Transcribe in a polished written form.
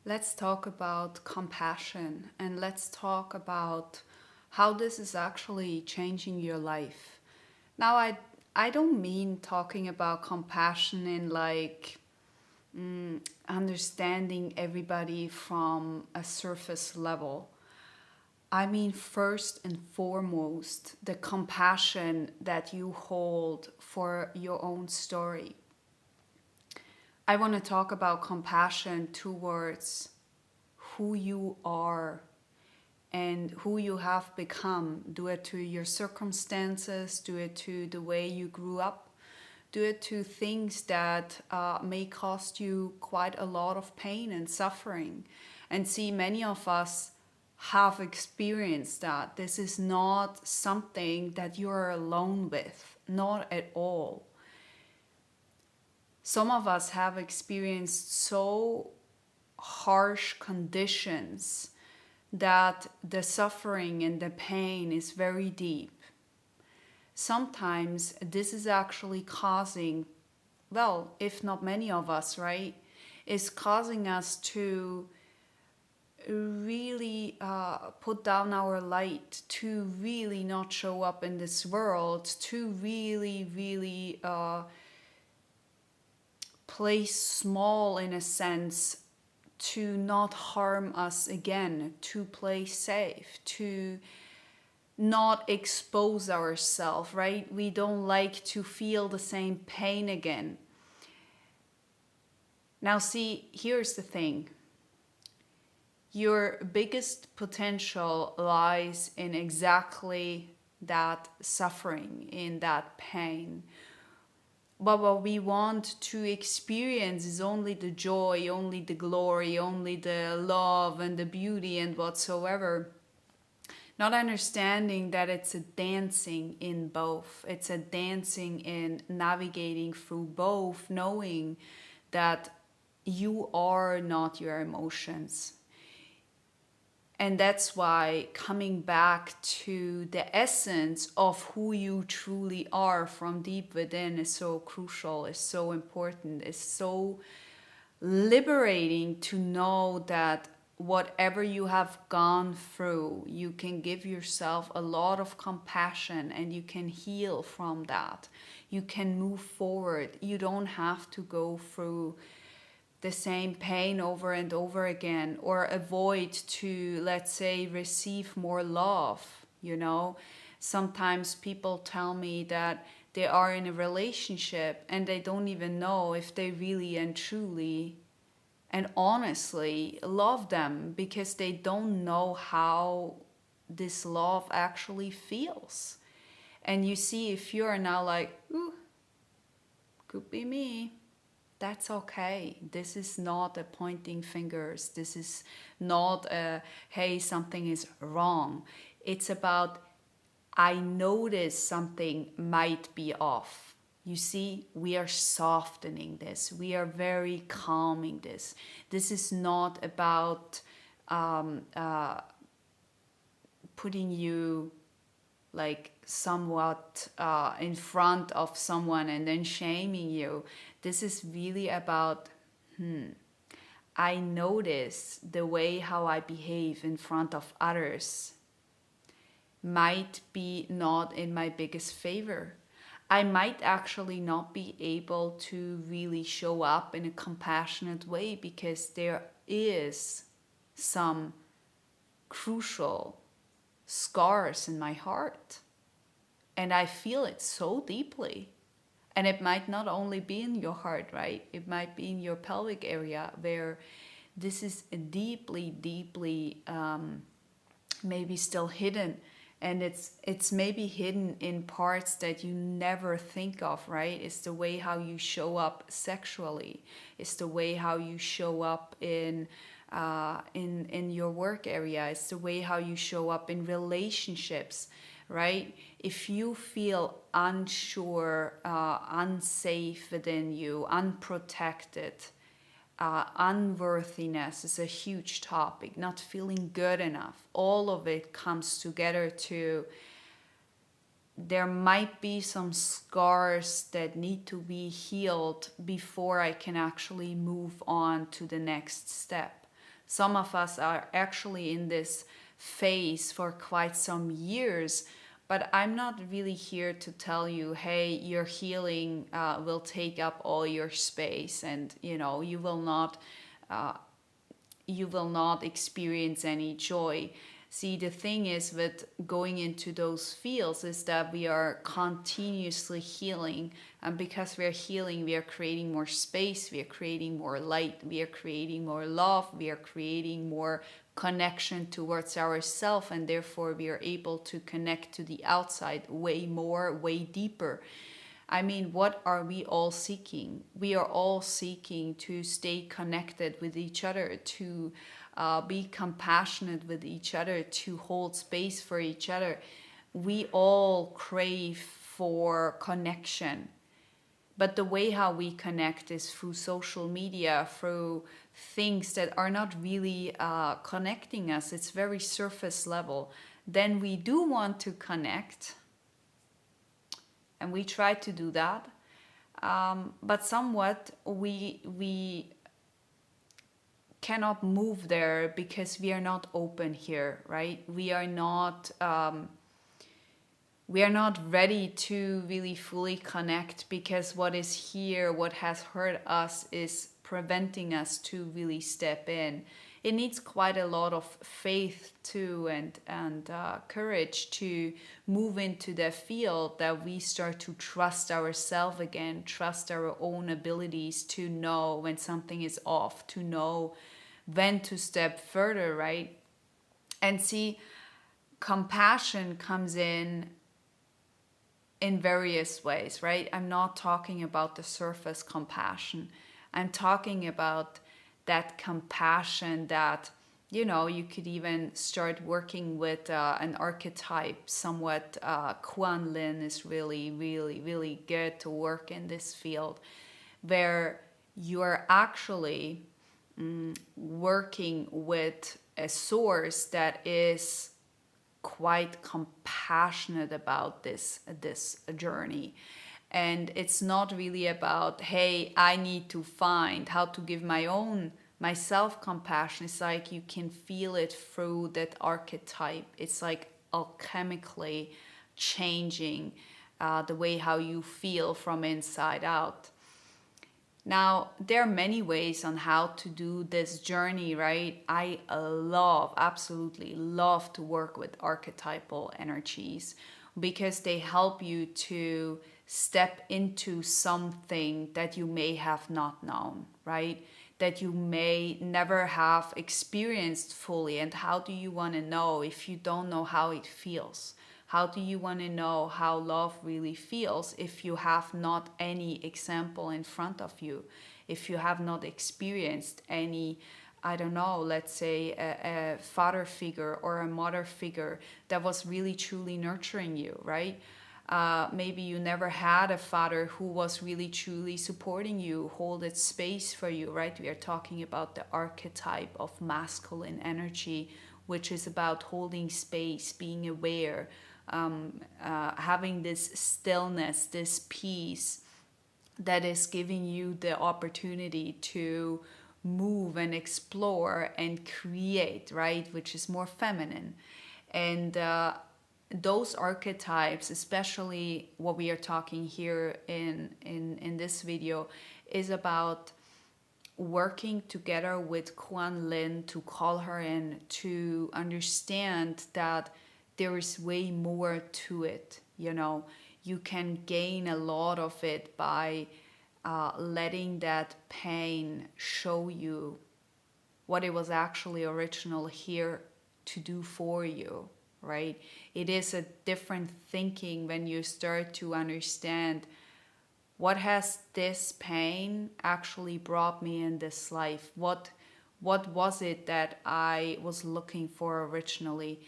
Let's talk about compassion and let's talk about how this is actually changing your life. Now, I don't mean talking about compassion in like understanding everybody from a surface level. I mean, first and foremost, the compassion that you hold for your own story. I want to talk about compassion towards who you are and who you have become. Do it to your circumstances, do it to the way you grew up, do it to things that may cost you quite a lot of pain and suffering. And see, many of us have experienced that. This is not something that you're alone with, not at all. Some of us have experienced so harsh conditions that the suffering and the pain is very deep. Sometimes this is actually causing, well, if not many of us, right, is causing us to really put down our light, to really not show up in this world, to really play small in a sense, to not harm us again, to play safe, to not expose ourselves, right? We don't like to feel the same pain again. Now, see, here's the thing. Your biggest potential lies in exactly that suffering, in that pain. But what we want to experience is only the joy, only the glory, only the love and the beauty and whatsoever. Not understanding that it's a dancing in both. It's a dancing in navigating through both, knowing that you are not your emotions. And that's why coming back to the essence of who you truly are from deep within is so crucial, is so important, is so liberating to know that whatever you have gone through, you can give yourself a lot of compassion and you can heal from that. You can move forward. You don't have to go through the same pain over and over again or avoid to, let's say, receive more love. Sometimes people tell me that they are in a relationship and they don't even know if they really and truly and honestly love them because they don't know how this love actually feels. And you see, if you're now like, ooh, could be me, that's okay. This is not a pointing fingers. This is not a, hey, something is wrong. It's about, I notice something might be off. You see, we are softening this. We are very calming this. This is not about putting you like somewhat in front of someone and then shaming you. This is really about, I notice the way how I behave in front of others might be not in my biggest favor. I might actually not be able to really show up in a compassionate way because there is some crucial scars in my heart. And I feel it so deeply. And it might not only be in your heart, right? It might be in your pelvic area where this is deeply maybe still hidden. And it's maybe hidden in parts that you never think of, right? It's the way how you show up sexually. It's the way how you show up in your work area. It's the way how you show up in relationships, right? If you feel unsure, unsafe within you, unprotected, unworthiness is a huge topic, not feeling good enough. All of it comes together to there might be some scars that need to be healed before I can actually move on to the next step. Some of us are actually in this phase for quite some years, but I'm not really here to tell you, hey, your healing will take up all your space, and you will not experience any joy. See, the thing is with going into those fields is that we are continuously healing. And because we're healing, we are creating more space, we are creating more light, we are creating more love, we are creating more connection towards ourselves. And therefore, we are able to connect to the outside way more, way deeper. I mean, what are we all seeking? We are all seeking to stay connected with each other, to be compassionate with each other, to hold space for each other. We all crave for connection. But the way how we connect is through social media, through things that are not really connecting us. It's very surface level. Then we do want to connect, and we try to do that, but somewhat we cannot move there because we are not open here, right? We are not ready to really fully connect, because what is here, what has hurt us, is preventing us to really step in. It needs quite a lot of faith too, and courage to move into the field, that we start to trust ourselves again, trust our own abilities to know when something is off, to know when to step further, right? And see, compassion comes in various ways, right? I'm not talking about the surface compassion. I'm talking about that compassion that, you could even start working with an archetype somewhat. Quan Yin is really, really, really good to work in this field, where you are actually working with a source that is quite compassionate about this journey. And it's not really about, hey, I need to find how to give myself compassion. It's like you can feel it through that archetype. It's like alchemically changing the way how you feel from inside out. Now, there are many ways on how to do this journey, right? I absolutely love to work with archetypal energies, because they help you to step into something that you may have not known, right? That you may never have experienced fully. And how do you want to know if you don't know how it feels? How do you want to know how love really feels if you have not any example in front of you? If you have not experienced any, I don't know, let's say a father figure or a mother figure that was really truly nurturing you, right? Maybe you never had a father who was really truly supporting you, holding space for you, right? We are talking about the archetype of masculine energy, which is about holding space, being aware, having this stillness, this peace that is giving you the opportunity to move and explore and create, right? Which is more feminine. And those archetypes, especially what we are talking here in this video, is about working together with Quan Yin to call her in, to understand that there is way more to it. You can gain a lot of it by letting that pain show you what it was actually original here to do for you, right? It is a different thinking when you start to understand, what has this pain actually brought me in this life? What was it that I was looking for originally?